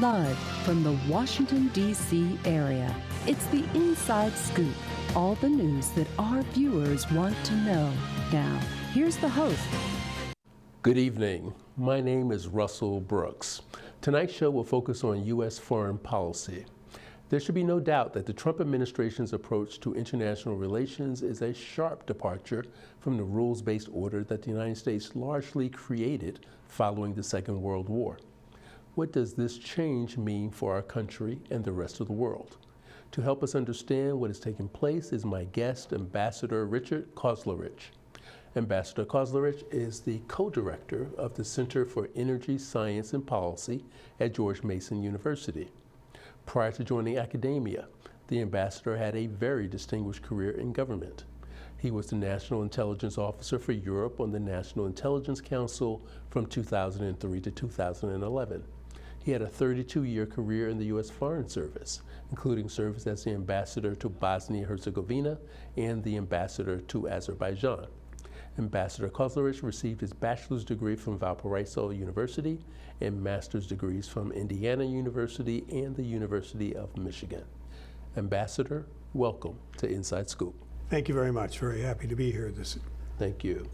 Live from the Washington, D.C. area, it's the Inside Scoop. All the news that our viewers want to know. Now, here's the host. Good evening. My name is Russell Brooks. Tonight's show will focus on U.S. foreign policy. There should be no doubt that the Trump administration's approach to international relations is a sharp departure from the rules-based order that the United States largely created following the Second World War. What does this change mean for our country and the rest of the world? To help us understand what is taking place is my guest, Ambassador Richard Kauzlarich. Ambassador Kauzlarich is the co-director of the Center for Energy, Science, and Policy at George Mason University. Prior to joining academia, the ambassador had a very distinguished career in government. He was the National Intelligence Officer for Europe on the National Intelligence Council from 2003 to 2011. He had a 32-year career in the U.S. Foreign Service, including service as the ambassador to Bosnia-Herzegovina and the ambassador to Azerbaijan. Ambassador Kauzlarich received his bachelor's degree from Valparaiso University and master's degrees from Indiana University and the University of Michigan. Ambassador, welcome to Inside Scoop. Thank you very much. Very happy to be here. Thank you.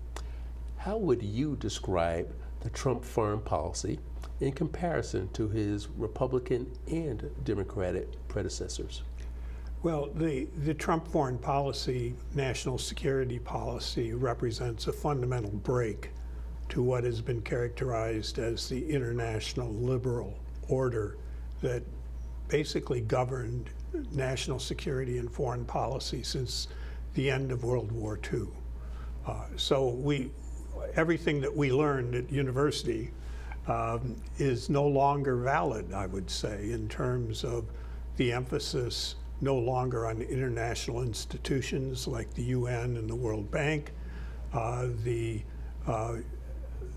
How would you describe the Trump foreign policy in comparison to his Republican and Democratic predecessors? Well, the Trump foreign policy, national security policy, represents a fundamental break to what has been characterized as the international liberal order that basically governed national security and foreign policy since the end of World War II. Everything that we learned at university is no longer valid, I would say, in terms of the emphasis no longer on international institutions like the UN and the World Bank, the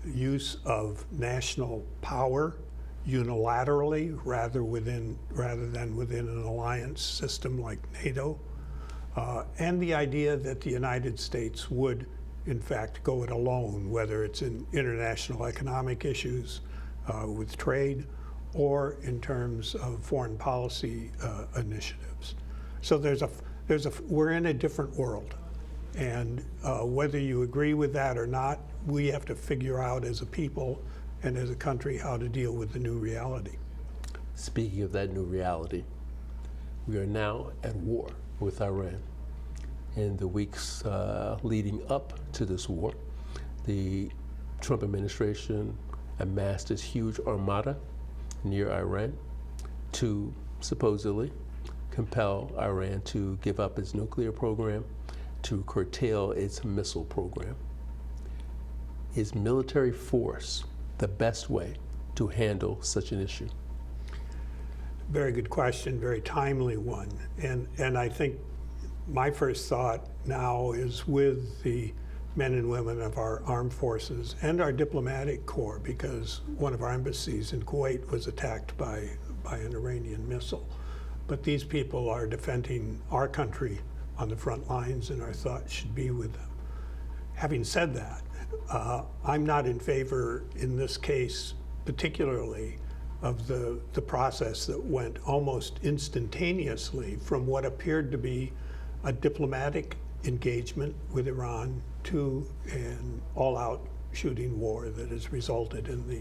use of national power unilaterally rather than within an alliance system like NATO, and the idea that the United States would in fact go it alone, whether it's in international economic issues with trade or in terms of foreign policy initiatives. So we're in a different world, and whether you agree with that or not, we have to figure out as a people and as a country how to deal with the new reality. Speaking of that new reality, we are now at war with Iran. In the weeks leading up to this war, the Trump administration amassed this huge armada near Iran to supposedly compel Iran to give up its nuclear program, to curtail its missile program. Is military force the best way to handle such an issue? Very good question, very timely one. And I think my first thought now is with the men and women of our armed forces and our diplomatic corps, because one of our embassies in Kuwait was attacked by an Iranian missile. But these people are defending our country on the front lines, and our thoughts should be with them. Having said that, I'm not in favor in this case particularly of the process that went almost instantaneously from what appeared to be a diplomatic engagement with Iran to an all-out shooting war that has resulted in the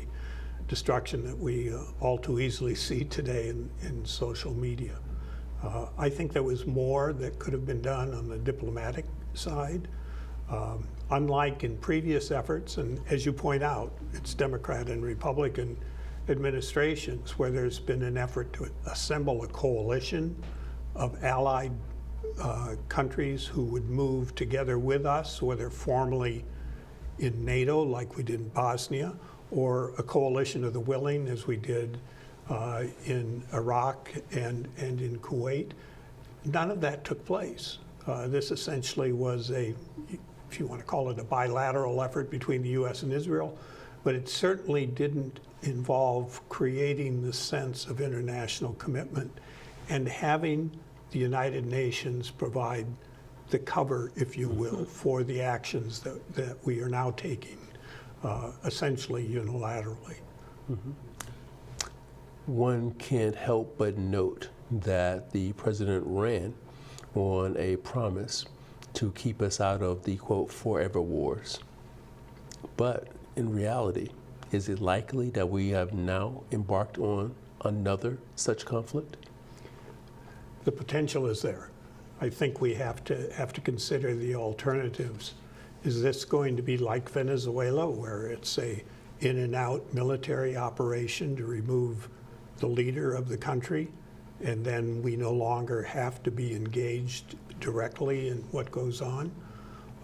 destruction that we all too easily see today in social media. I think there was more that could have been done on the diplomatic side. Unlike in previous efforts, and as you point out, it's Democrat and Republican administrations where there's been an effort to assemble a coalition of allied countries who would move together with us, whether formally in NATO like we did in Bosnia, or a coalition of the willing as we did in Iraq and in Kuwait. None of that took place. This essentially was if you want to call it a bilateral effort between the US and Israel, but it certainly didn't involve creating the sense of international commitment and having the United Nations provide the cover, if you will, for the actions that we are now taking, essentially unilaterally. one can't help but note that the president ran on a promise to keep us out of the, quote, forever wars. But in reality, is it likely that we have now embarked on another such conflict? The potential is there. I think we have to consider the alternatives. Is this going to be like Venezuela, where it's a in and out military operation to remove the leader of the country, and then we no longer have to be engaged directly in what goes on?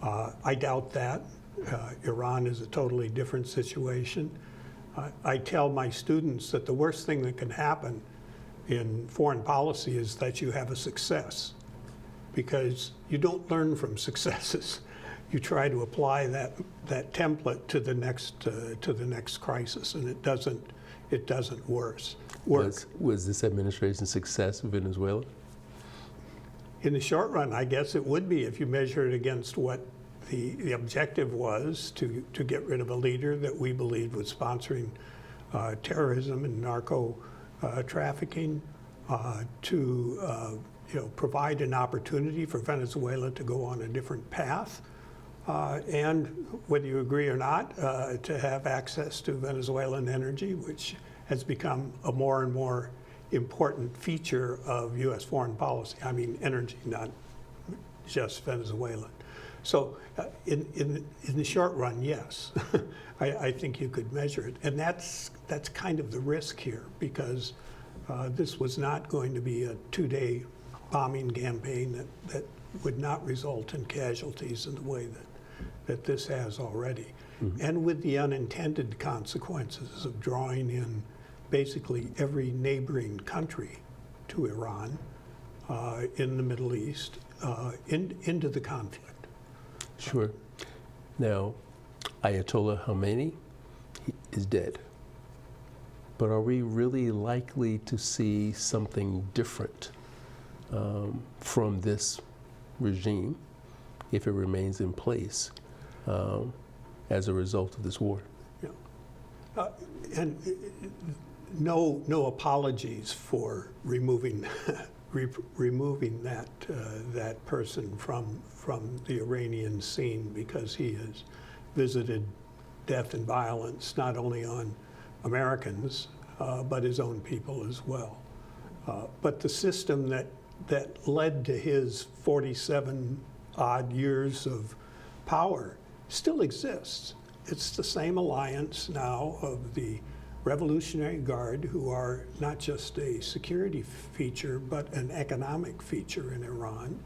I doubt that. Iran is a totally different situation. I tell my students that the worst thing that can happen in foreign policy is that you have a success, because you don't learn from successes. You try to apply that template to the next crisis, and it doesn't work. Was this administration's success in Venezuela? In the short run, I guess it would be, if you measure it against what the objective was, to get rid of a leader that we believed was sponsoring terrorism and narco trafficking, to provide an opportunity for Venezuela to go on a different path, and whether you agree or not, to have access to Venezuelan energy, which has become a more and more important feature of U.S. foreign policy. I mean energy, not just Venezuelan. So in the short run, yes, I think you could measure it. And that's kind of the risk here, because this was not going to be a 2-day bombing campaign that would not result in casualties in the way that this has already. Mm-hmm. And with the unintended consequences of drawing in basically every neighboring country to Iran in the Middle East into the conflict. Sure. Now, Ayatollah Khamenei is dead. But are we really likely to see something different from this regime if it remains in place as a result of this war? Yeah. And no apologies for removing that person from the Iranian scene, because he has visited death and violence not only on Americans but his own people as well. But the system that led to his 47 odd years of power still exists. It's the same alliance now of the Revolutionary Guard, who are not just a security feature, but an economic feature in Iran.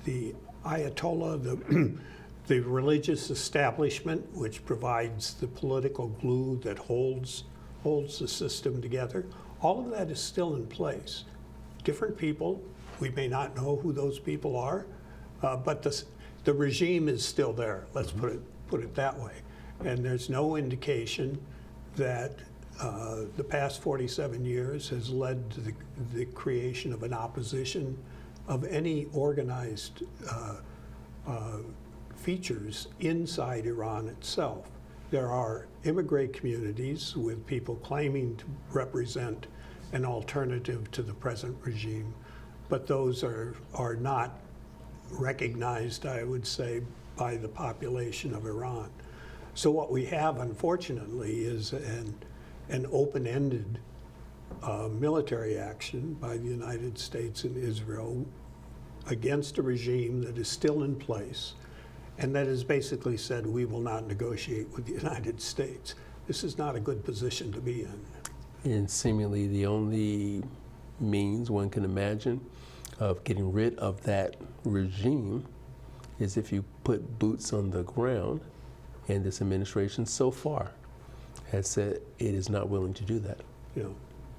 The Ayatollah, the religious establishment, which provides the political glue that holds the system together. All of that is still in place. Different people, we may not know who those people are, but the regime is still there. Let's put it that way. And there's no indication that the past 47 years has led to the creation of an opposition of any organized features inside Iran itself. There are immigrant communities with people claiming to represent an alternative to the present regime, but those are not recognized, I would say, by the population of Iran. So what we have, unfortunately, is an open-ended military action by the United States and Israel against a regime that is still in place, and that has basically said, we will not negotiate with the United States. This is not a good position to be in. And seemingly the only means one can imagine of getting rid of that regime is if you put boots on the ground, and this administration so far has said it is not willing to do that.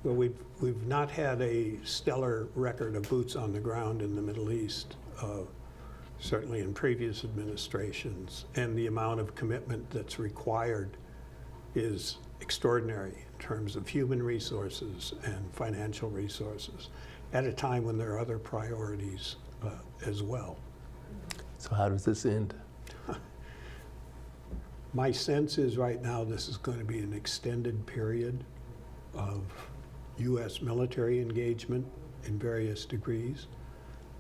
Well, we've not had a stellar record of boots on the ground in the Middle East, certainly in previous administrations, and the amount of commitment that's required is extraordinary in terms of human resources and financial resources, at a time when there are other priorities as well. So how does this end? My sense is right now this is going to be an extended period of U.S. military engagement in various degrees,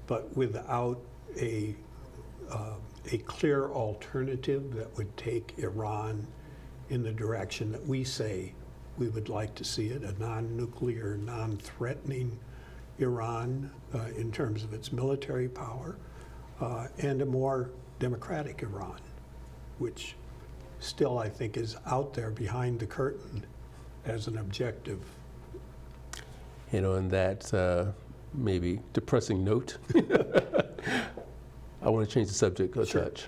but without a clear alternative that would take Iran in the direction that we say we would like to see it, a non-nuclear, non-threatening Iran in terms of its military power, and a more democratic Iran, which still I think is out there behind the curtain as an objective. And on that maybe depressing note, I want to change the subject a touch.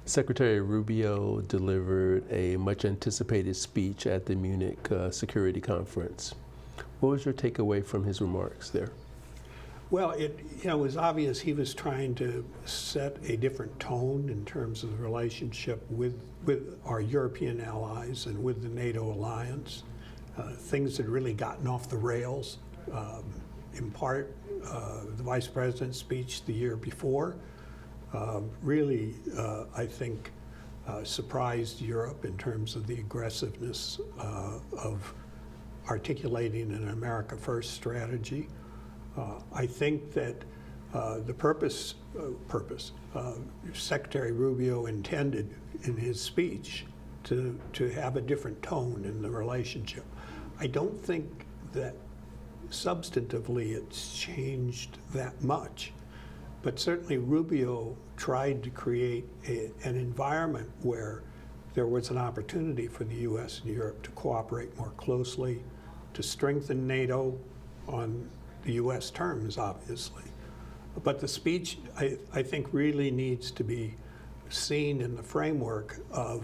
Secretary Rubio delivered a much anticipated speech at the Munich Security Conference. What was your takeaway from his remarks there? Well, it was obvious he was trying to set a different tone in terms of the relationship with our European allies and with the NATO alliance. Things had really gotten off the rails. In part, the Vice President's speech the year before really, I think, surprised Europe in terms of the aggressiveness of articulating an America First strategy. I think that the purpose Secretary Rubio intended in his speech to have a different tone in the relationship. I don't think that substantively it's changed that much, but certainly Rubio tried to create an environment where there was an opportunity for the U.S. and Europe to cooperate more closely, to strengthen NATO on the U.S. terms, obviously. But the speech, I think, really needs to be seen in the framework of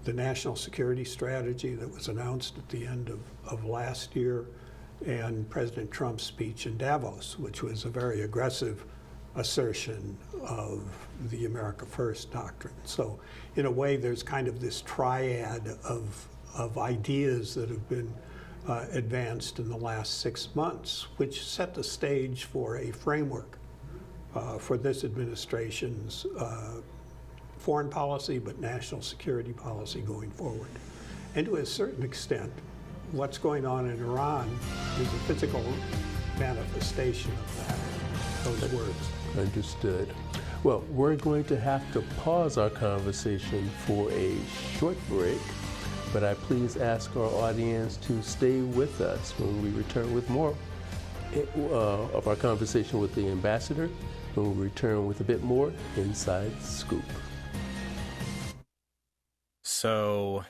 the national security strategy that was announced at the end of last year, and President Trump's speech in Davos, which was a very aggressive assertion of the America First doctrine. So in a way, there's kind of this triad of ideas that have been advanced in the last 6 months, which set the stage for a framework for this administration's foreign policy, but national security policy going forward. And to a certain extent, what's going on in Iran is a physical manifestation of those words. Understood. Well, we're going to have to pause our conversation for a short break, but I please ask our audience to stay with us when we return with more of our conversation with the ambassador, when we return with a bit more Inside Scoop. So,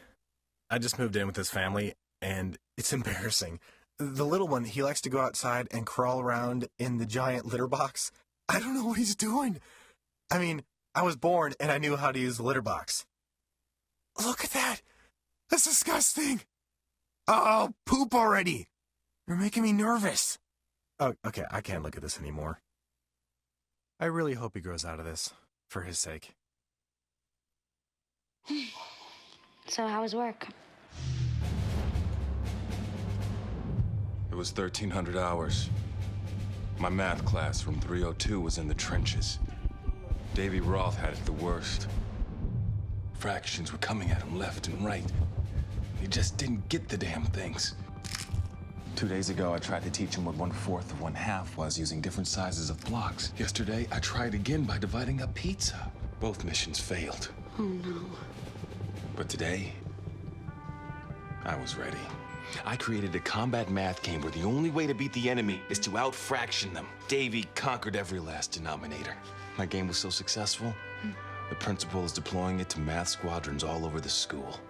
I just moved in with this family, and it's embarrassing. The little one, he likes to go outside and crawl around in the giant litter box. I don't know what he's doing. I mean, I was born and I knew how to use the litter box. Look at that. That's disgusting. Oh, poop already. You're making me nervous. Oh, okay, I can't look at this anymore. I really hope he grows out of this, for his sake. So how was work? It was 1,300 hours. My math class from 302 was in the trenches. Davy Roth had it the worst. Fractions were coming at him left and right. He just didn't get the damn things. 2 days ago, I tried to teach him what 1/4 of 1/2 was using different sizes of blocks. Yesterday, I tried again by dividing up pizza. Both missions failed. Oh, no. But today, I was ready. I created a combat math game where the only way to beat the enemy is to out-fraction them. Davy conquered every last denominator. My game was so successful, the principal is deploying it to math squadrons all over the school.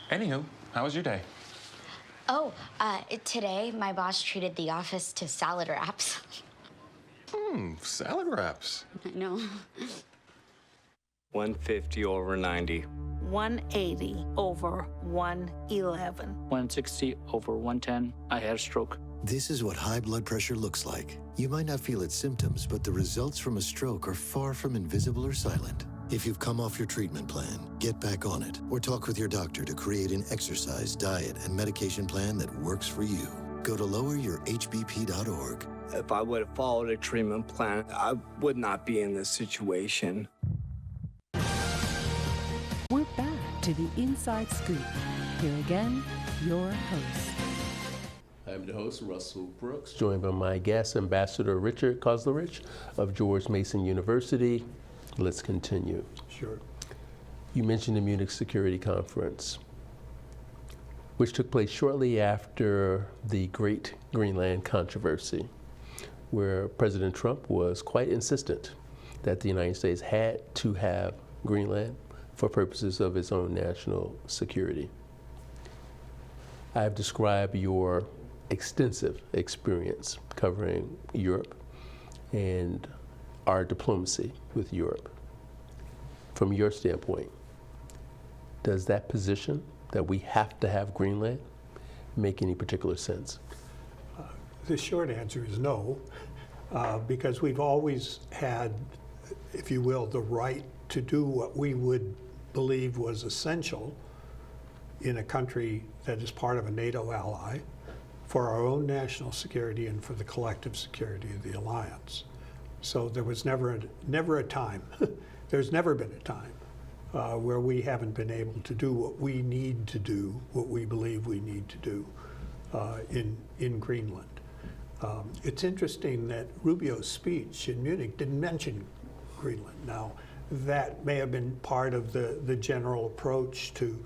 Anywho, how was your day? Oh, today my boss treated the office to salad wraps. Salad wraps. I know. 150 over 90. 180 over 111. 160 over 110. I had a stroke. This is what high blood pressure looks like. You might not feel its symptoms, but the results from a stroke are far from invisible or silent. If you've come off your treatment plan, get back on it, or talk with your doctor to create an exercise, diet, and medication plan that works for you. Go to loweryourhbp.org. If I would have followed a treatment plan, I would not be in this situation. We're back to the Inside Scoop. Here again your host. I'm the host, Russell Brooks, joined by my guest, Ambassador Richard Kauzlarich of George Mason University. Let's continue. Sure. You mentioned the Munich Security Conference, which took place shortly after the Great Greenland Controversy, where President Trump was quite insistent that the United States had to have Greenland for purposes of its own national security. I've described your extensive experience covering Europe and our diplomacy with Europe. From your standpoint, does that position that we have to have Greenland make any particular sense? The short answer is no, because we've always had, if you will, the right to do what we would believe was essential in a country that is part of a NATO ally for our own national security and for the collective security of the alliance. So there was never a time, there's never been a time where we haven't been able to do what we need to do, what we believe we need to do in Greenland. It's interesting that Rubio's speech in Munich didn't mention Greenland. Now, that may have been part of the general approach to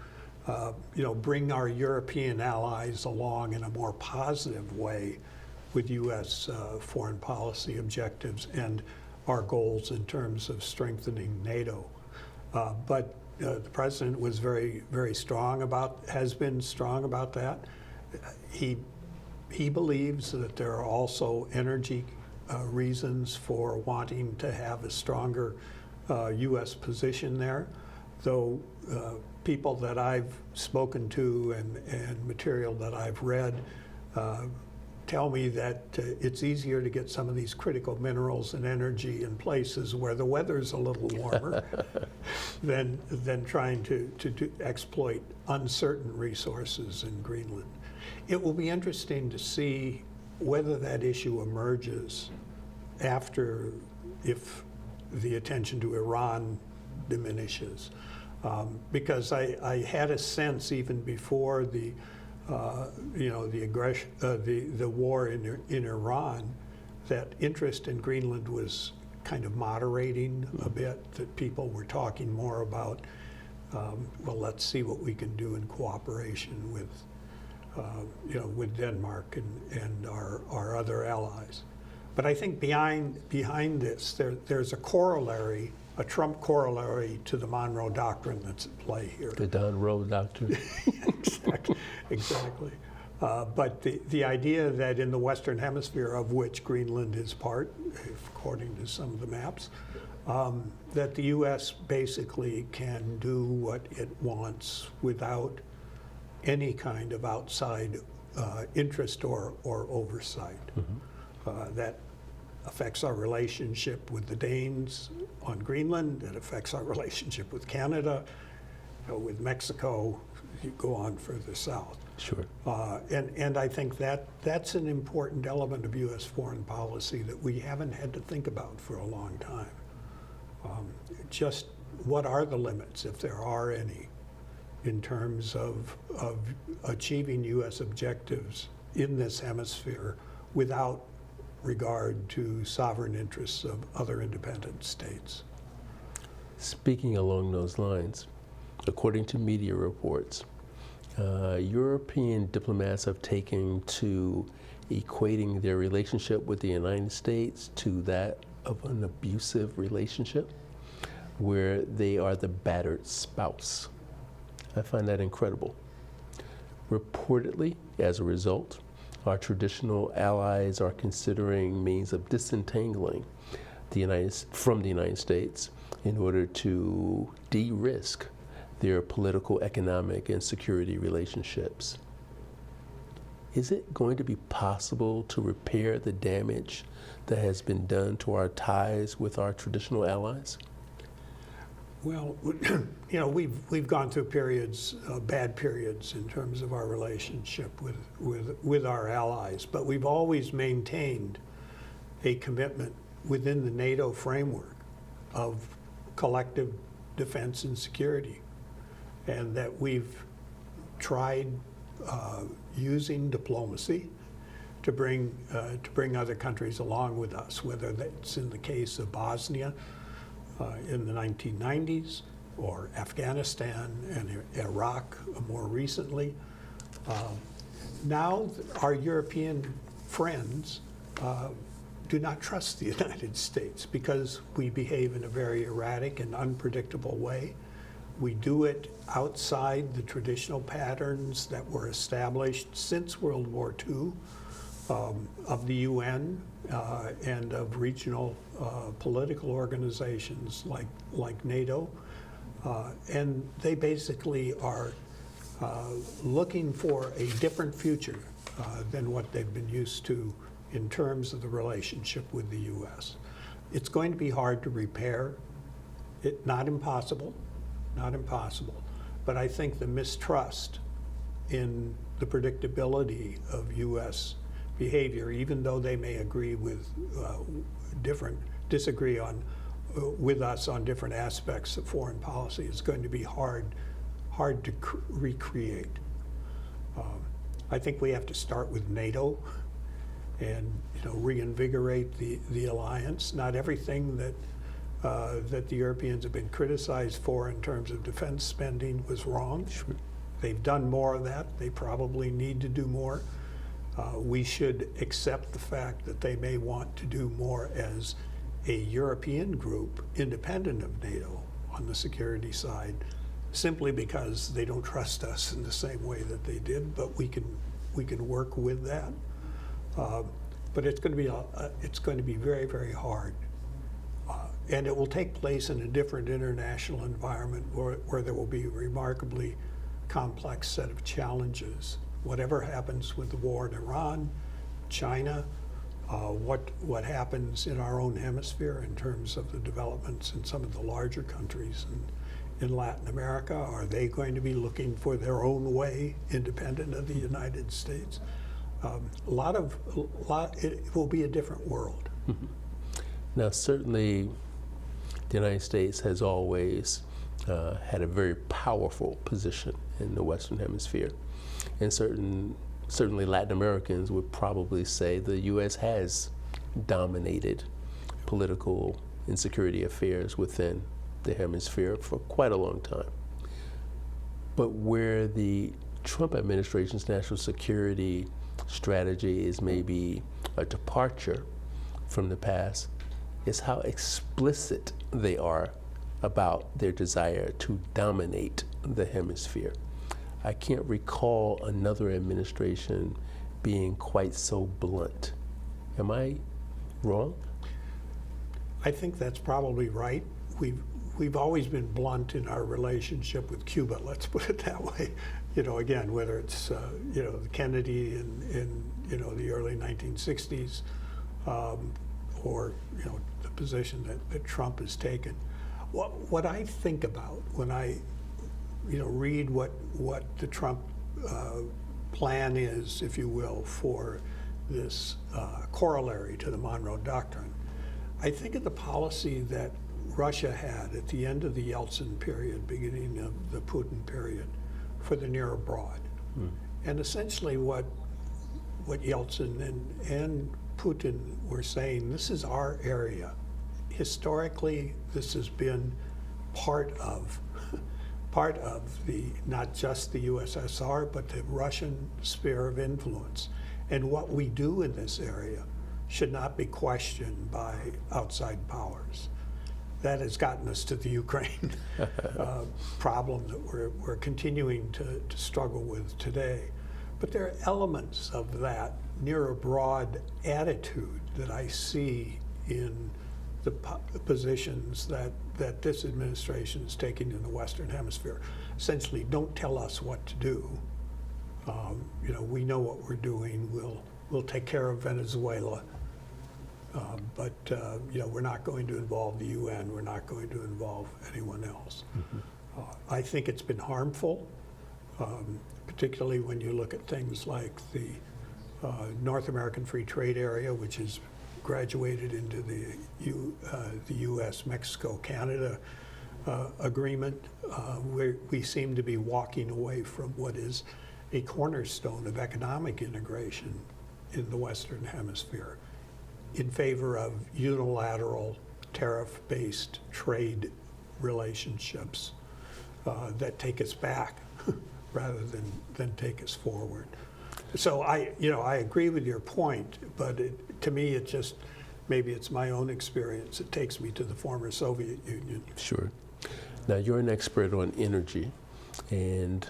bring our European allies along in a more positive way with U.S. foreign policy objectives and our goals in terms of strengthening NATO. But the president was very, very strong has been strong about that. He believes that there are also energy reasons for wanting to have a stronger U.S. position there, though people that I've spoken to and material that I've read tell me that it's easier to get some of these critical minerals and energy in places where the weather's a little warmer than trying to exploit uncertain resources in Greenland. It will be interesting to see whether that issue emerges after, if the attention to Iran diminishes. Because I had a sense even before the aggression, the war in Iran, that interest in Greenland was kind of moderating a bit. That people were talking more about, well, let's see what we can do in cooperation with, with Denmark and our other allies. But I think behind this, there's a corollary. A Trump corollary to the Monroe Doctrine that's at play here. The Monroe Doctrine. Exactly. But the idea that in the Western Hemisphere, of which Greenland is part, according to some of the maps, that the U.S. basically can do what it wants without any kind of outside interest or oversight. Mm-hmm. That affects our relationship with the Danes on Greenland. It affects our relationship with Canada, with Mexico. You go on further south. Sure. And I think that's an important element of U.S. foreign policy that we haven't had to think about for a long time. Just what are the limits, if there are any, in terms of achieving U.S. objectives in this hemisphere without regard to sovereign interests of other independent states. Speaking along those lines, according to media reports, European diplomats have taken to equating their relationship with the United States to that of an abusive relationship, where they are the battered spouse. I find that incredible. Reportedly, as a result, our traditional allies are considering means of disentangling from the United States in order to de-risk their political, economic, and security relationships. Is it going to be possible to repair the damage that has been done to our ties with our traditional allies? Well, we've gone through periods, bad periods, in terms of our relationship with our allies, but we've always maintained a commitment within the NATO framework of collective defense and security, and that we've tried using diplomacy to bring other countries along with us, whether that's in the case of Bosnia in the 1990s, or Afghanistan and Iraq more recently. Now our European friends do not trust the United States because we behave in a very erratic and unpredictable way. We do it outside the traditional patterns that were established since World War II of the UN and of regional political organizations like NATO. And they basically are looking for a different future than what they've been used to in terms of the relationship with the U.S. It's going to be hard to repair. Not impossible, but I think the mistrust in the predictability of U.S. behavior, even though they may agree with disagree with us on different aspects of foreign policy, is going to be hard to recreate. I think we have to start with NATO and reinvigorate the alliance. Not everything that the Europeans have been criticized for in terms of defense spending was wrong. Sure. They've done more of that. They probably need to do more. We should accept the fact that they may want to do more as a European group independent of NATO on the security side, simply because they don't trust us in the same way that they did, but we can work with that. But it's going to be very, very hard, and it will take place in a different international environment where there will be a remarkably complex set of challenges. Whatever happens with the war in Iran, China, what happens in our own hemisphere in terms of the developments in some of the larger countries in Latin America, are they going to be looking for their own way independent of the United States? It will be a different world. Now, certainly, the United States has always had a very powerful position in the Western Hemisphere, and certainly Latin Americans would probably say the U.S. has dominated political and security affairs within the hemisphere for quite a long time. But where the Trump administration's national security strategy is maybe a departure from the past is how explicit they are about their desire to dominate the hemisphere. I can't recall another administration being quite so blunt. Am I wrong? I think that's probably right. We've always been blunt in our relationship with Cuba, let's put it that way. Again, whether it's Kennedy in the early 1960s, or the position that Trump has taken. What I think about when I read what the Trump plan is, if you will, for this corollary to the Monroe Doctrine, I think of the policy that Russia had at the end of the Yeltsin period, beginning of the Putin period, for the near abroad. And essentially what Yeltsin and Putin were saying, this is our area. Historically, this has been part of the, not just the USSR, but the Russian sphere of influence. And what we do in this area should not be questioned by outside powers. That has gotten us to the Ukraine problem that we're continuing to struggle with today. But there are elements of that near abroad attitude that I see in the positions that this administration is taking in the Western Hemisphere. Essentially, don't tell us what to do. We know what we're doing. We'll take care of Venezuela. But we're not going to involve the UN. We're not going to involve anyone else. I think it's been harmful, particularly when you look at things like the North American Free Trade Area, which has graduated into the U.S., Mexico, Canada agreement, where we seem to be walking away from what is a cornerstone of economic integration in the Western Hemisphere in favor of unilateral tariff-based trade relationships that take us back rather than take us forward. So I agree with your point, but to me it just, maybe it's my own experience. It takes me to the former Soviet Union. Sure. Now you're an expert on energy, and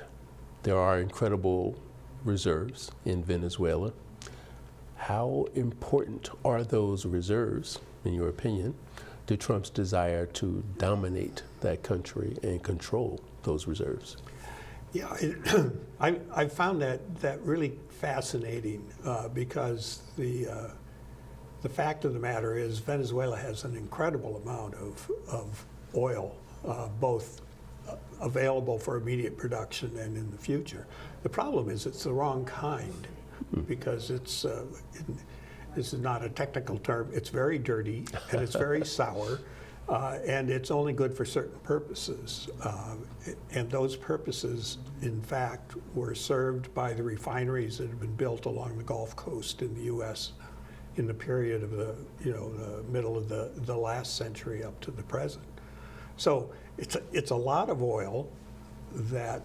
there are incredible reserves in Venezuela. How important are those reserves, in your opinion, to Trump's desire to dominate that country and control those reserves? Yeah, I found that really fascinating because the fact of the matter is Venezuela has an incredible amount of oil, both available for immediate production and in the future. The problem is it's the wrong kind because it's this is not a technical term. It's very dirty and it's very sour. And it's only good for certain purposes. And those purposes, in fact, were served by the refineries that have been built along the Gulf Coast in the U.S. in the period of the middle of the last century up to the present. So it's a lot of oil that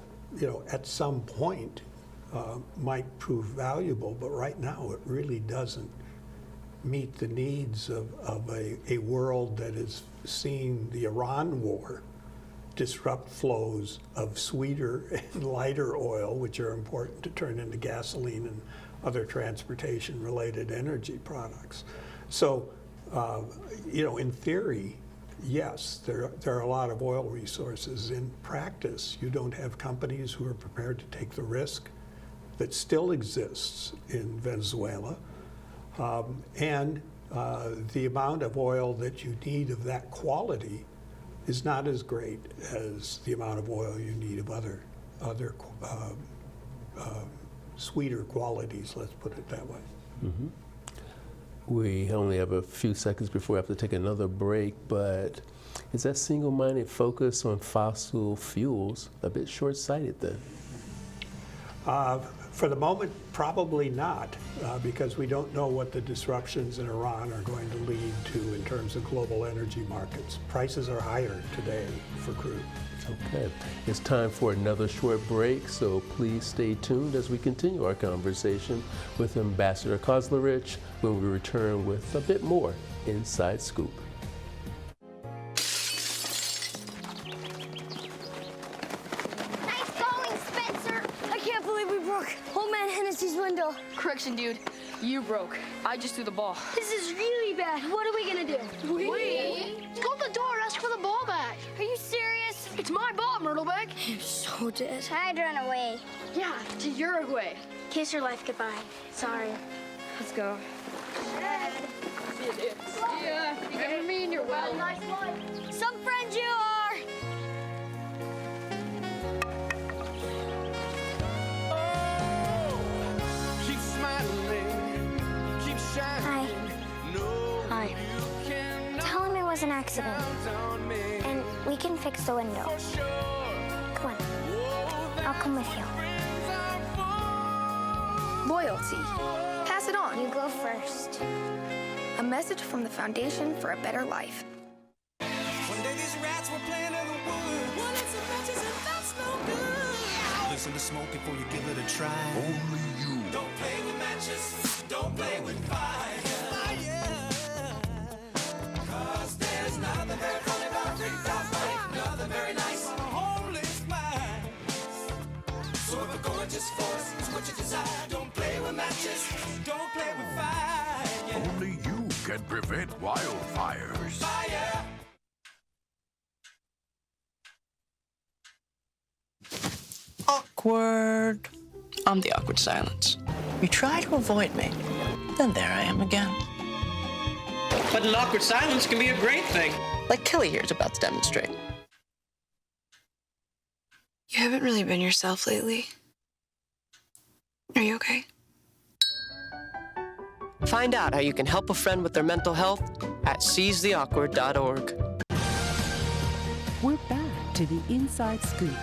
at some point might prove valuable, but right now it really doesn't meet the needs of a world that is seeing the Iran war disrupt flows of sweeter and lighter oil, which are important to turn into gasoline and other transportation-related energy products. So, in theory, yes, there are a lot of oil resources. In practice, you don't have companies who are prepared to take the risk that still exists in Venezuela. And the amount of oil that you need of that quality is not as great as the amount of oil you need of other sweeter qualities, let's put it that way. Mm-hmm. We only have a few seconds before we have to take another break, but is that single-minded focus on fossil fuels a bit short-sighted then? For the moment, probably not, because we don't know what the disruptions in Iran are going to lead to in terms of global energy markets. Prices are higher today for crude. Okay, it's time for another short break, so please stay tuned as we continue our conversation with Ambassador Kauzlarich when we return with a bit more Inside Scoop. Window. Correction, dude. You broke. I just threw the ball. This is really bad. What are we gonna do? We? Go to the door, ask for the ball back. Are you serious? It's my ball, Myrtleback. You're so dead. I'd run away. Yeah, to Uruguay. Kiss your life goodbye. Sorry. Let's go. Dad. See ya. You never mean you're well. Nice one. Some friends you are. Hi. Tell him it was an accident. And we can fix the window. Come on. I'll come with you. Loyalty. Pass it on. You go first. A message from the Foundation for a Better Life. One day these rats were playing in the woods. Well, it's a matches and that's no good. Listen to smoke before you give it a try. Only you. Don't play with matches. Don't play with fire. Cause there's nothing very funny about nothing very nice on a homeless mind. So if a gorgeous force is what you desire, don't play with matches, don't play with fire. Yeah. Only you can prevent wildfires. Fire. Awkward. I'm the awkward silence. You try to avoid me, then there I am again. But an awkward silence can be a great thing. Like Kelly here is about to demonstrate. You haven't really been yourself lately. Are you okay? Find out how you can help a friend with their mental health at seizetheawkward.org. We're back to the Inside Scoop.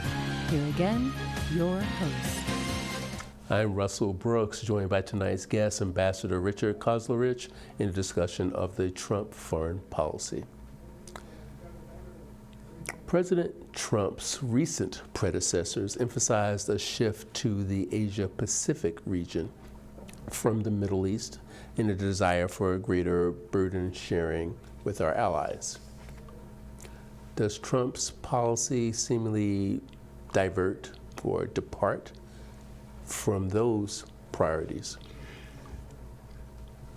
Here again, your host. I'm Russell Brooks, joined by tonight's guest, Ambassador Richard Kauzlarich, in a discussion of the Trump foreign policy. President Trump's recent predecessors emphasized a shift to the Asia-Pacific region from the Middle East in a desire for a greater burden sharing with our allies. Does Trump's policy seemingly divert or depart from those priorities?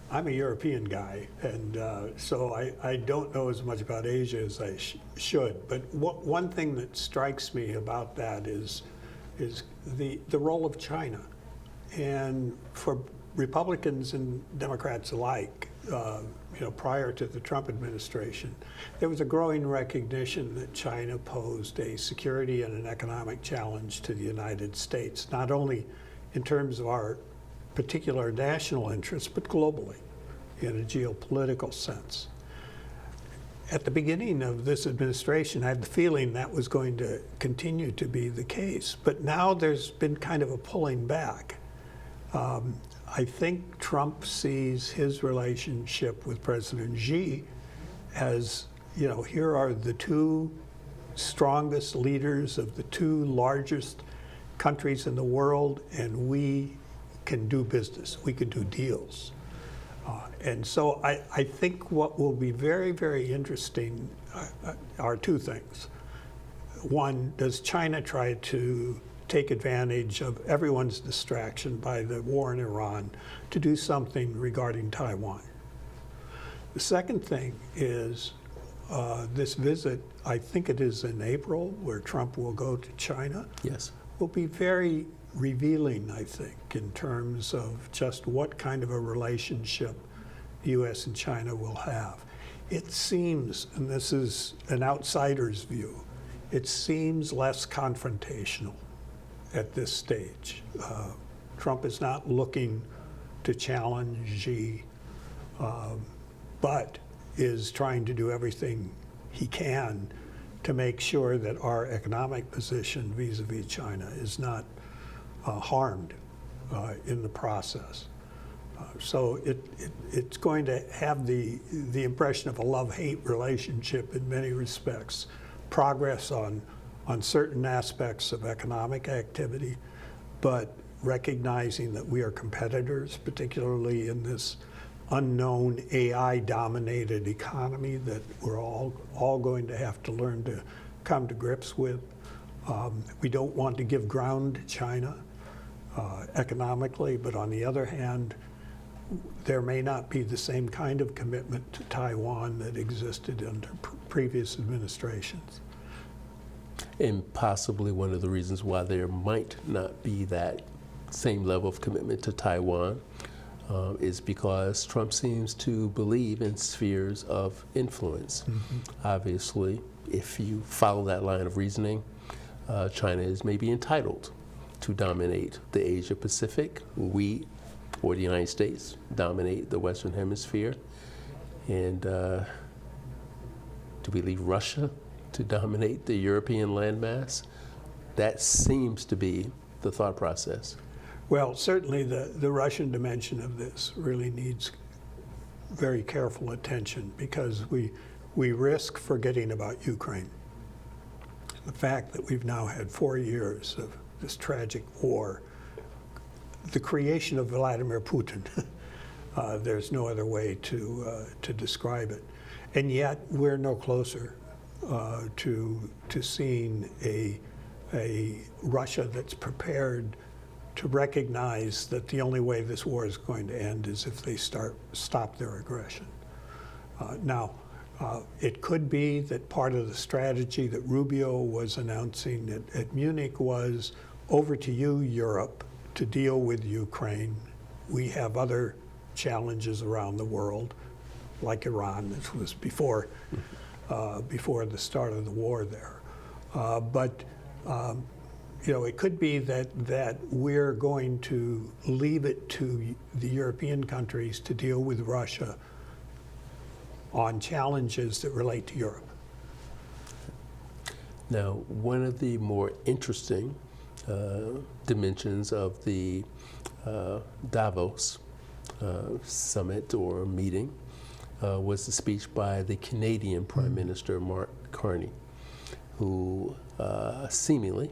I'm a European guy, and so I don't know as much about Asia as I should. But one thing that strikes me about that is the role of China. And for Republicans and Democrats alike, prior to the Trump administration, there was a growing recognition that China posed a security and an economic challenge to the United States, not only in terms of our particular national interests, but globally in a geopolitical sense. At the beginning of this administration, I had the feeling that was going to continue to be the case, but now there's been kind of a pulling back. I think Trump sees his relationship with President Xi as, here are the two strongest leaders of the two largest countries in the world, and we can do business, we can do deals. And so I think what will be very, very interesting are two things. One, does China try to take advantage of everyone's distraction by the war in Iran to do something regarding Taiwan? The second thing is this visit, I think it is in April, where Trump will go to China. Yes. Will be very revealing, I think, in terms of just what kind of a relationship the U.S. and China will have. It seems, and this is an outsider's view, it seems less confrontational at this stage. Trump is not looking to challenge Xi, but is trying to do everything he can to make sure that our economic position vis-a-vis China is not harmed in the process. So it's going to have the impression of a love-hate relationship in many respects. Progress on certain aspects of economic activity, but recognizing that we are competitors, particularly in this unknown AI-dominated economy that we're all going to have to learn to come to grips with. We don't want to give ground to China economically, but on the other hand, there may not be the same kind of commitment to Taiwan that existed under previous administrations. And possibly one of the reasons why there might not be that same level of commitment to Taiwan is because Trump seems to believe in spheres of influence. Mm-hmm. Obviously, if you follow that line of reasoning, China is maybe entitled to dominate the Asia Pacific. We, or the United States, dominate the Western Hemisphere. And do we leave Russia to dominate the European landmass? That seems to be the thought process. Well, certainly the Russian dimension of this really needs very careful attention, because we risk forgetting about Ukraine. The fact that we've now had 4 years of this tragic war, the creation of Vladimir Putin, there's no other way to describe it. And yet we're no closer to seeing a Russia that's prepared to recognize that the only way this war is going to end is if they stop their aggression. Now, it could be that part of the strategy that Rubio was announcing at Munich was, over to you, Europe, to deal with Ukraine. We have other challenges around the world, like Iran. This was before the start of the war there. But it could be that we're going to leave it to the European countries to deal with Russia on challenges that relate to Europe. Now, one of the more interesting dimensions of the Davos summit or meeting was the speech by the Canadian Prime Minister Mark Carney, who seemingly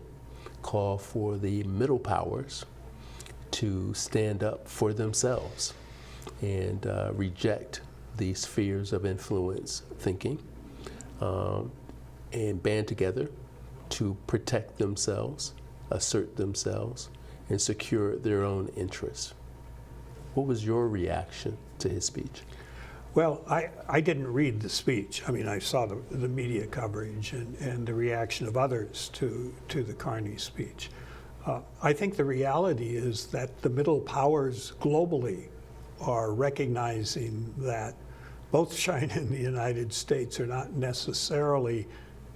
called for the middle powers to stand up for themselves and reject the spheres of influence thinking and band together to protect themselves, assert themselves, and secure their own interests. What was your reaction to his speech? Well, I didn't read the speech. I mean, I saw the media coverage and the reaction of others to the Carney speech. I think the reality is that the middle powers globally are recognizing that both China and the United States are not necessarily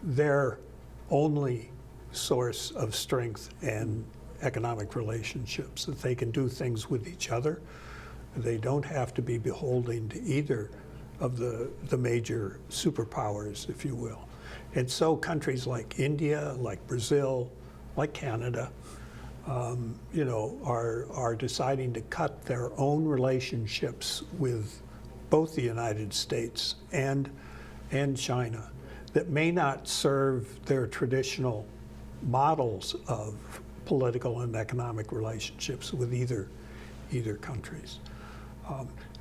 their only source of strength and economic relationships, that they can do things with each other. They don't have to be beholden to either of the major superpowers, if you will. And so countries like India, like Brazil, like Canada, are deciding to cut their own relationships with both the United States and China that may not serve their traditional models of political and economic relationships with either countries.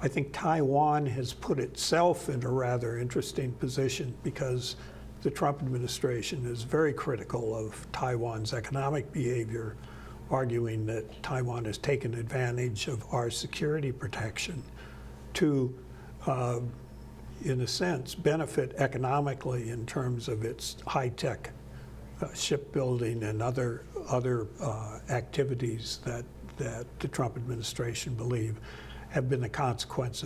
I think Taiwan has put itself in a rather interesting position because the Trump administration is very critical of Taiwan's economic behavior, arguing that Taiwan has taken advantage of our security protection to, in a sense, benefit economically in terms of its high-tech shipbuilding and other activities that the Trump administration believe have been the consequence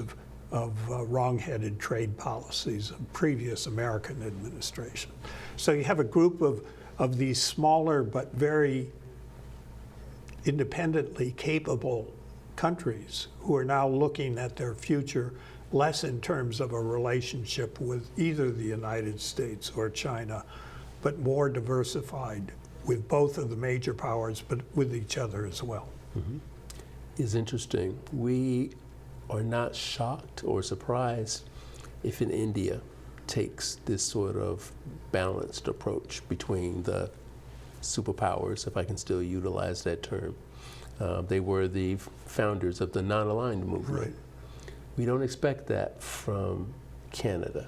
of wrong-headed trade policies of previous American administration. So you have a group of these smaller but very independently capable countries who are now looking at their future less in terms of a relationship with either the United States or China, but more diversified with both of the major powers, but with each other as well. Mm-hmm. It's interesting. We are not shocked or surprised if in India takes this sort of balanced approach between the superpowers, if I can still utilize that term. They were the founders of the non-aligned movement. Right. We don't expect that from Canada.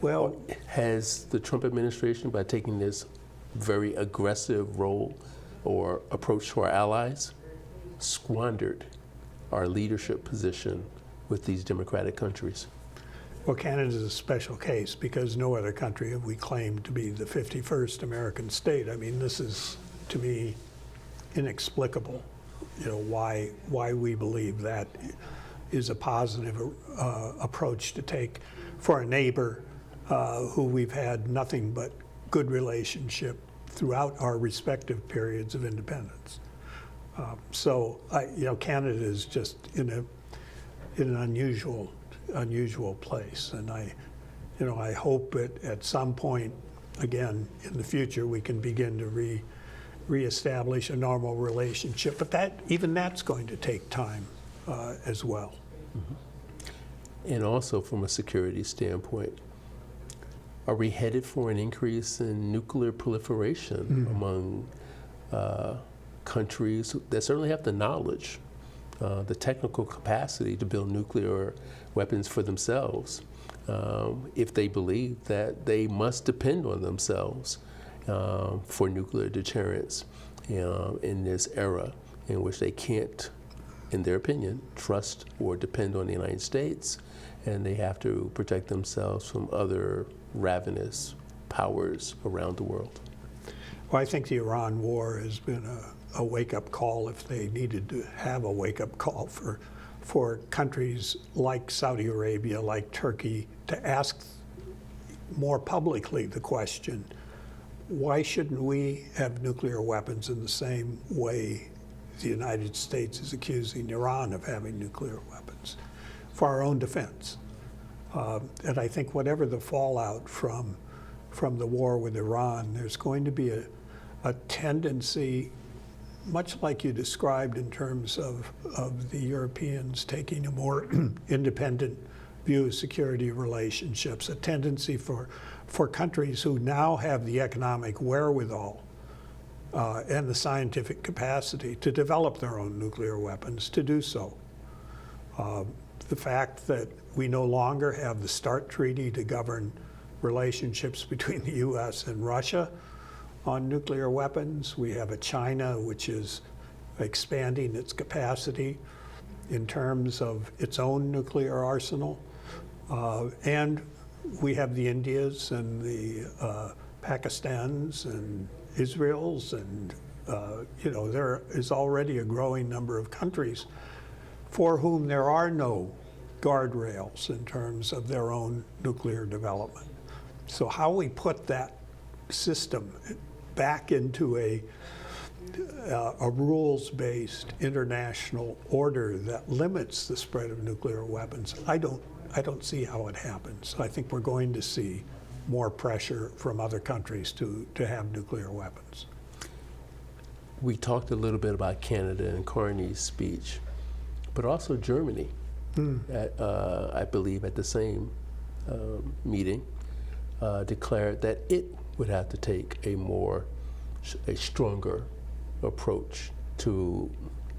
Well, has the Trump administration, by taking this very aggressive role or approach to our allies, squandered our leadership position with these democratic countries? Well, Canada is a special case because no other country have we claimed to be the 51st American state. I mean, this is, to me, inexplicable, why we believe that is a positive approach to take for a neighbor who we've had nothing but good relationship throughout our respective periods of independence. So Canada is just in an unusual place, and I hope that at some point, again in the future, we can begin to reestablish a normal relationship. But even that's going to take time as well. Mm-hmm. And also from a security standpoint, are we headed for an increase in nuclear proliferation among countries that certainly have the knowledge, the technical capacity to build nuclear weapons for themselves, if they believe that they must depend on themselves for nuclear deterrence in this era in which they can't, in their opinion, trust or depend on the United States, and they have to protect themselves from other ravenous powers around the world? Well, I think the Iran war has been a wake-up call, if they needed to have a wake-up call, for countries like Saudi Arabia, like Turkey, to ask more publicly the question, why shouldn't we have nuclear weapons in the same way the United States is accusing Iran of having nuclear weapons for our own defense? And I think whatever the fallout from the war with Iran, there's going to be a tendency, much like you described in terms of the Europeans taking a more independent view of security relationships, a tendency for countries who now have the economic wherewithal and the scientific capacity to develop their own nuclear weapons to do so. The fact that we no longer have the START Treaty to govern relationships between the US and Russia on nuclear weapons. We have a China which is expanding its capacity in terms of its own nuclear arsenal. And we have the Indias and the Pakistans and Israels, and there is already a growing number of countries for whom there are no guardrails in terms of their own nuclear development. So how we put that system back into a rules-based international order that limits the spread of nuclear weapons, I don't see how it happens. I think we're going to see more pressure from other countries to have nuclear weapons. We talked a little bit about Canada and Carney's speech, but also Germany, I believe at the same meeting, declared that it would have to take a stronger approach to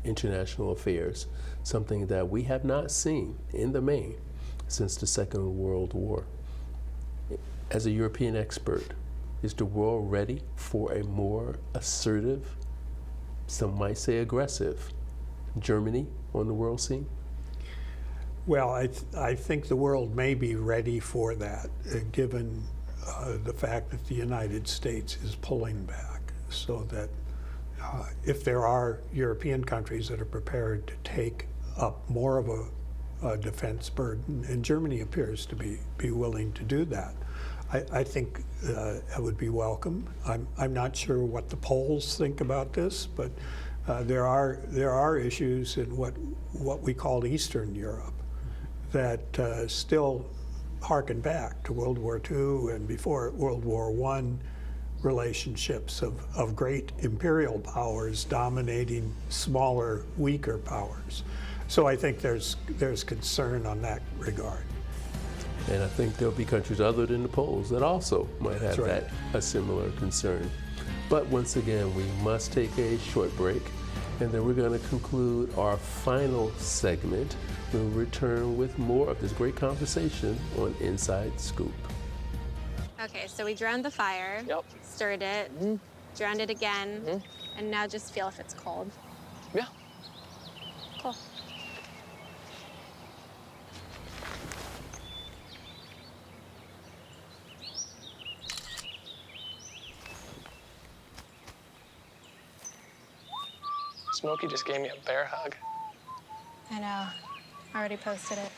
international affairs, something that we have not seen in the main since the Second World War. As a European expert, is the world ready for a more assertive, some might say aggressive, Germany on the world scene? Well, I think the world may be ready for that, given the fact that the United States is pulling back, so that if there are European countries that are prepared to take up more of a defense burden, and Germany appears to be willing to do that, I think it would be welcome. I'm not sure what the Poles think about this, but there are issues in what we call Eastern Europe that still harken back to World War II and before World War I relationships of great imperial powers dominating smaller, weaker powers. So I think there's concern on that regard. And I think there'll be countries other than the Poles that also might have a similar concern. But once again, we must take a short break, and then we're going to conclude our final segment. We'll return with more of this great conversation on Inside Scoop. Okay, so we drowned the fire, stirred it, drowned it again, and now just feel if it's cold. Yeah. Cool. Smokey just gave me a bear hug. I know. I already posted it.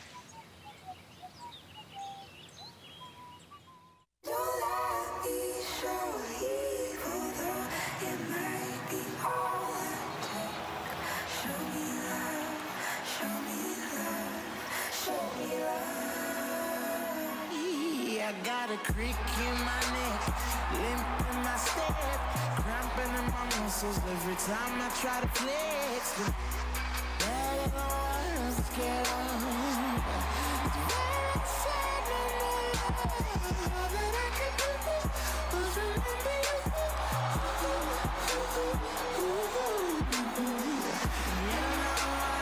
I got a creak in my neck, limp in my step, cramping in my muscles every time I try to flex. Better than I was scared of. Very sad all that I could do was remember you. You know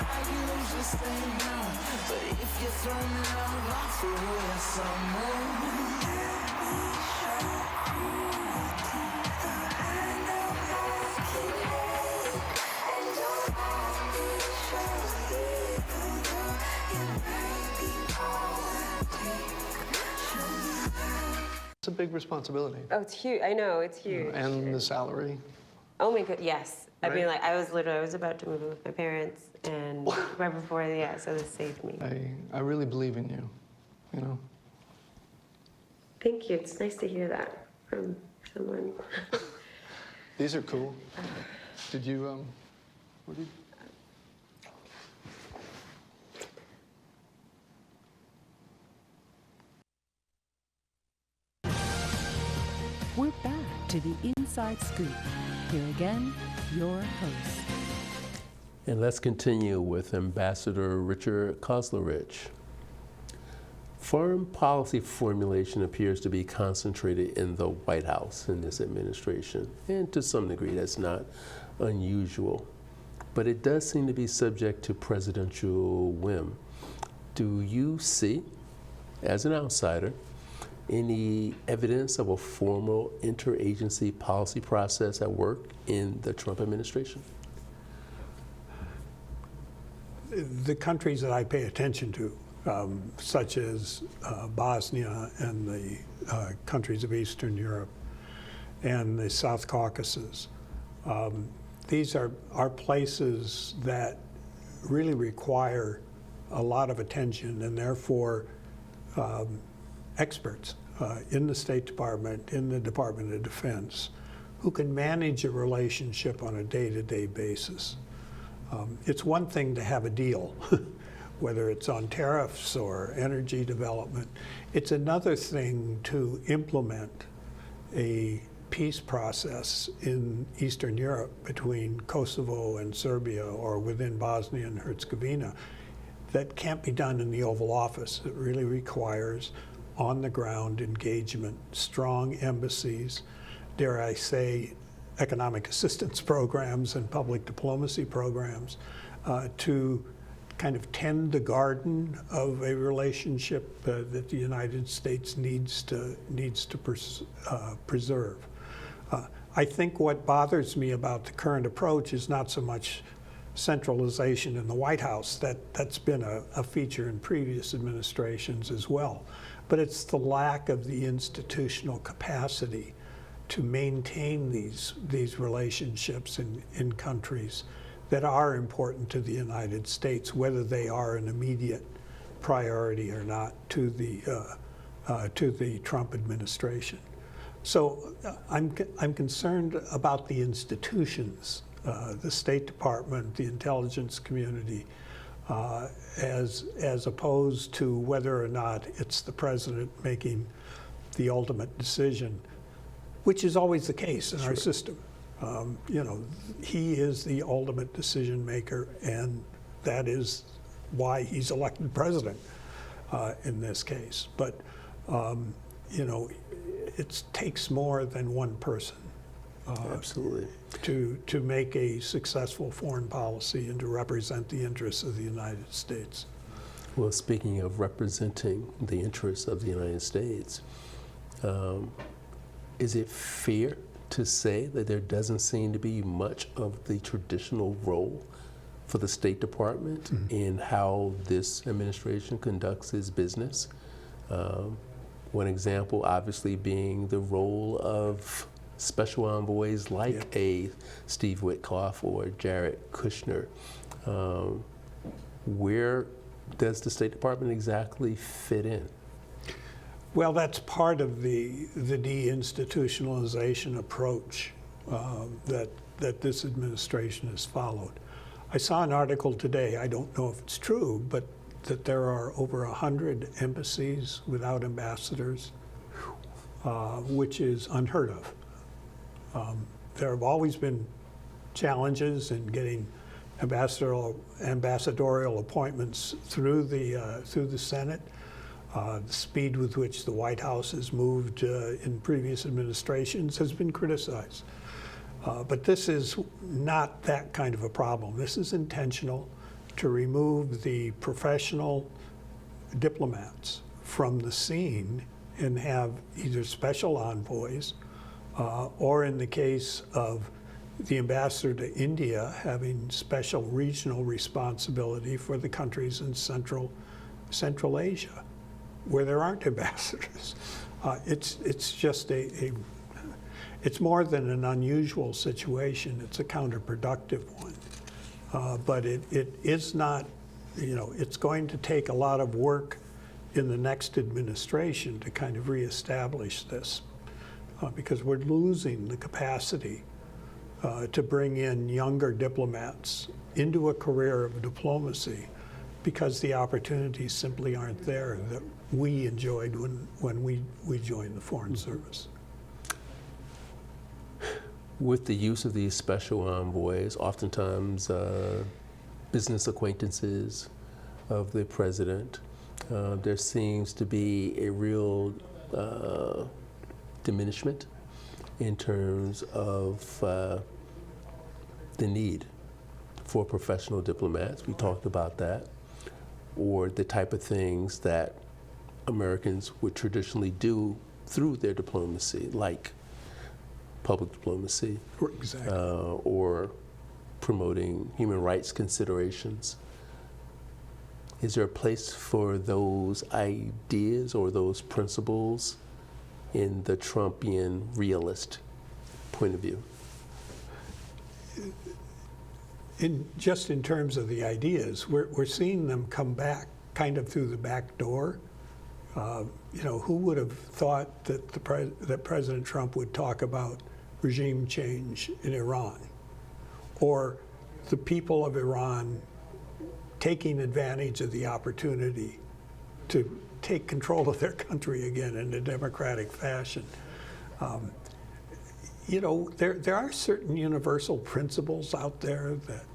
I usually stay now, but if you throw me love, I'll throw you some more. It's a big responsibility. Oh, it's huge. I know, it's huge. And the salary. Oh my god, yes. I mean, Right? like, I was about to move in with my parents, and right before, so this saved me. I really believe in you, you know? Thank you. It's nice to hear that from someone. These are cool. Did you, what did you... We're back to the Inside Scoop. Here again, your host. And let's continue with Ambassador Richard Kauzlarich. Foreign policy formulation appears to be concentrated in the White House in this administration, and to some degree that's not unusual. But it does seem to be subject to presidential whim. Do you see, as an outsider, any evidence of a formal interagency policy process at work in the Trump administration? The countries that I pay attention to, such as Bosnia and the countries of Eastern Europe and the South Caucasus, these are places that really require a lot of attention, and therefore experts in the State Department, in the Department of Defense, who can manage a relationship on a day-to-day basis. It's one thing to have a deal, whether it's on tariffs or energy development. It's another thing to implement a peace process in Eastern Europe between Kosovo and Serbia, or within Bosnia and Herzegovina. That can't be done in the Oval Office. It really requires on-the-ground engagement, strong embassies, dare I say, economic assistance programs and public diplomacy programs to kind of tend the garden of a relationship that the United States needs to preserve. I think what bothers me about the current approach is not so much centralization in the White House. That's been a feature in previous administrations as well. But it's the lack of the institutional capacity to maintain these relationships in countries that are important to the United States, whether they are an immediate priority or not to the Trump administration. So I'm concerned about the institutions, the State Department, the intelligence community, as opposed to whether or not it's the president making the ultimate decision, which is always the case in our system. He is the ultimate decision maker, and that is why he's elected president in this case. But it takes more than one person. Absolutely. To make a successful foreign policy and to represent the interests of the United States. Well, speaking of representing the interests of the United States, is it fair to say that there doesn't seem to be much of the traditional role for the State Department in how this administration conducts its business? One example, obviously, being the role of special envoys like a Steve Witkoff or Jared Kushner. Where does the State Department exactly fit in? Well, that's part of the deinstitutionalization approach that this administration has followed. I saw an article today, I don't know if it's true, but that there are over 100 embassies without ambassadors, which is unheard of. There have always been challenges in getting ambassadorial appointments through the Senate. The speed with which the White House has moved in previous administrations has been criticized. But this is not that kind of a problem. This is intentional to remove the professional diplomats from the scene and have either special envoys or, in the case of the ambassador to India, having special regional responsibility for the countries in Central Asia, where there aren't ambassadors. It's just it's more than an unusual situation. It's a counterproductive one. But it is not, it's going to take a lot of work in the next administration to kind of reestablish this, because we're losing the capacity to bring in younger diplomats into a career of diplomacy because the opportunities simply aren't there that we enjoyed when we joined the Foreign Service. with the use of these special envoys, oftentimes business acquaintances of the president, there seems to be a real diminishment in terms of the need for professional diplomats. We talked about that, or the type of things that Americans would traditionally do through their diplomacy, like public diplomacy, exactly. Or promoting human rights considerations. Is there a place for those ideas or those principles in the Trumpian realist point of view? Just in terms of the ideas, we're seeing them come back kind of through the back door. You know, who would have thought that that President Trump would talk about regime change in Iran, or the people of Iran taking advantage of the opportunity to take control of their country again in a democratic fashion. You know, there are certain universal principles out there that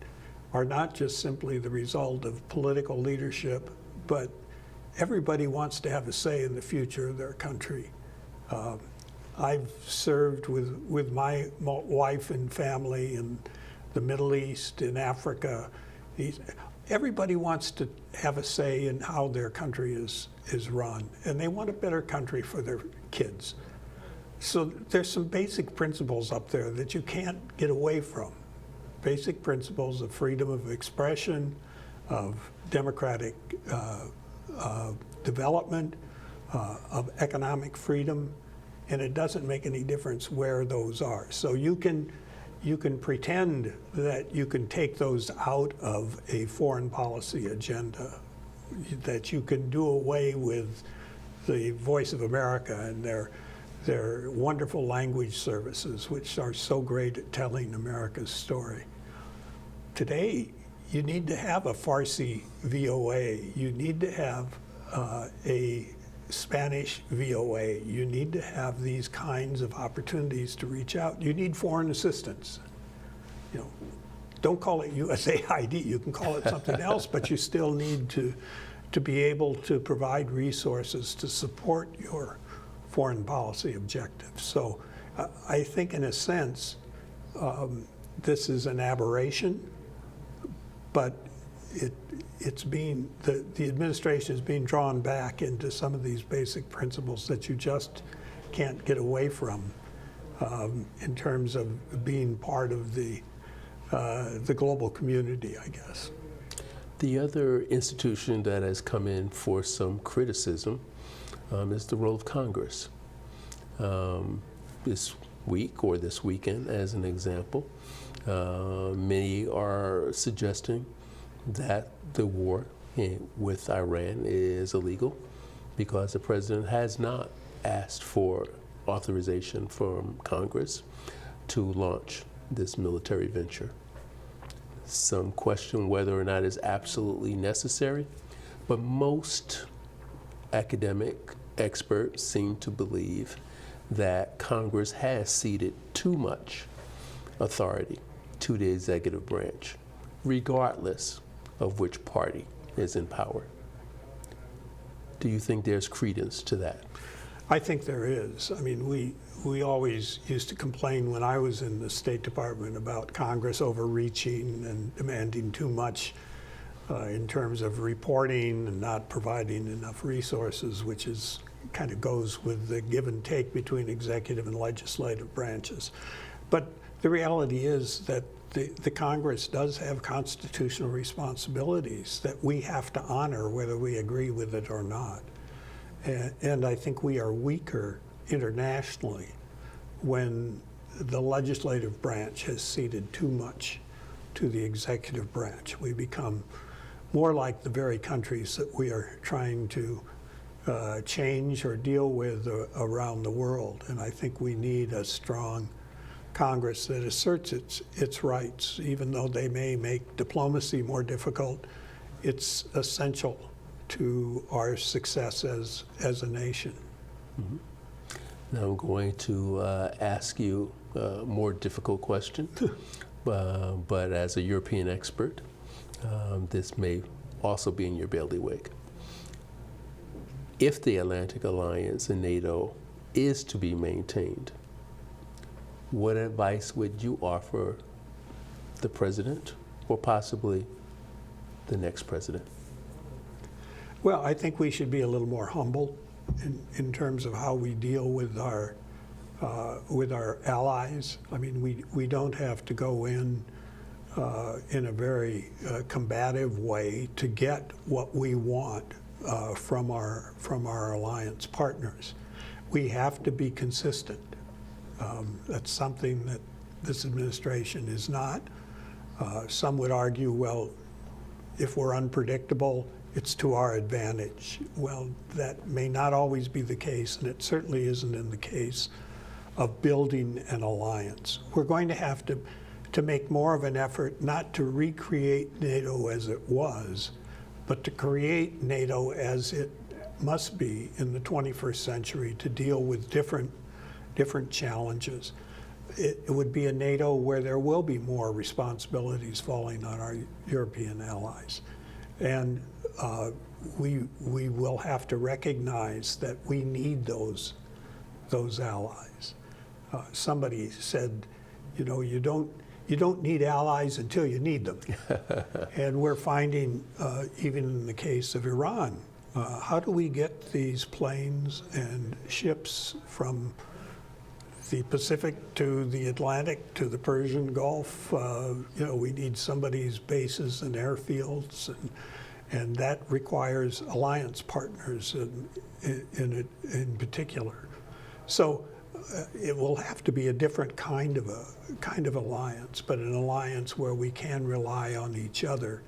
are not just simply the result of political leadership, but everybody wants to have a say in the future of their country. I've served with my wife and family in the Middle East, in Africa. Everybody wants to have a say in how their country is run, and they want a better country for their kids. So there's some basic principles up there that you can't get away from. Basic principles of freedom of expression, of democratic development, of economic freedom, and it doesn't make any difference where those are. So you can pretend that you can take those out of a foreign policy agenda, that you can do away with the Voice of America and their wonderful language services, which are so great at telling America's story. Today, you need to have a Farsi VOA. You need to have a Spanish VOA. You need to have these kinds of opportunities to reach out. You need foreign assistance. You know, don't call it USAID. You can call it something else, but you still need to be able to provide resources to support your foreign policy objectives. So I think in a sense, this is an aberration, but the administration is being drawn back into some of these basic principles that you just can't get away from in terms of being part of the global community, I guess. The other institution that has come in for some criticism is the role of Congress. This week or this weekend, as an example, many are suggesting that the war with Iran is illegal because the president has not asked for authorization from Congress to launch this military venture. Some question whether or not it's absolutely necessary, but most academic experts seem to believe that Congress has ceded too much authority to the executive branch, regardless of which party is in power. Do you think there's credence to that? I think there is. I mean, we always used to complain when I was in the State Department about Congress overreaching and demanding too much in terms of reporting and not providing enough resources, which is kind of goes with the give and take between executive and legislative branches. But the reality is that the Congress does have constitutional responsibilities that we have to honor whether we agree with it or not. And I think we are weaker internationally when the legislative branch has ceded too much to the executive branch. We become more like the very countries that we are trying to change or deal with around the world. And I think we need a strong Congress that asserts its rights, even though they may make diplomacy more difficult. It's essential to our success as a nation. Mm-hmm. Now I'm going to ask you more difficult question, but as a European expert, this may also be in your bailiwick. If the Atlantic Alliance and NATO is to be maintained, what advice would you offer the president or possibly the next president? Well, I think we should be a little more humble in terms of how we deal with our allies. I mean, we don't have to go in a very combative way to get what we want from our alliance partners. We have to be consistent. That's something that this administration is not. Some would argue, well, if we're unpredictable, it's to our advantage. Well, that may not always be the case, and it certainly isn't in the case of building an alliance. We're going to have to make more of an effort not to recreate NATO as it was, but to create NATO as it must be in the 21st century to deal with different challenges. It would be a NATO where there will be more responsibilities falling on our European allies. And we will have to recognize that we need those allies. Somebody said, you know, you don't need allies until you need them. And we're finding, even in the case of Iran, how do we get these planes and ships from the Pacific to the Atlantic to the Persian Gulf? You know, we need somebody's bases and airfields, and that requires alliance partners in particular. So it will have to be a different kind of alliance, but an alliance where we can rely on each other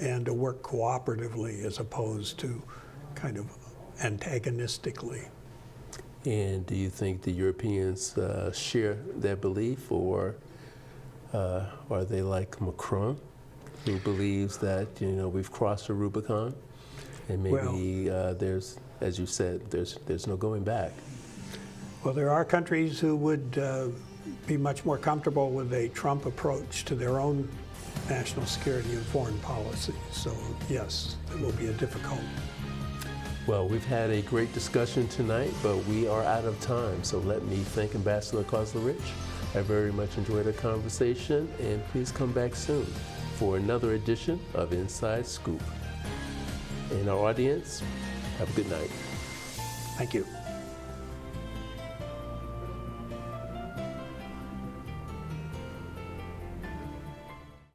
and to work cooperatively as opposed to kind of antagonistically. And do you think the Europeans share that belief, or are they like Macron, who believes that, you know, we've crossed the Rubicon, and maybe there's, as you said, there's no going back? Well, there are countries who would be much more comfortable with a Trump approach to their own national security and foreign policy. So yes, it will be a difficult. Well, we've had a great discussion tonight, but we are out of time. So let me thank Ambassador Kauzlarich. I very much enjoyed our conversation, and please come back soon for another edition of Inside Scoop. And our audience, have a good night. Thank you.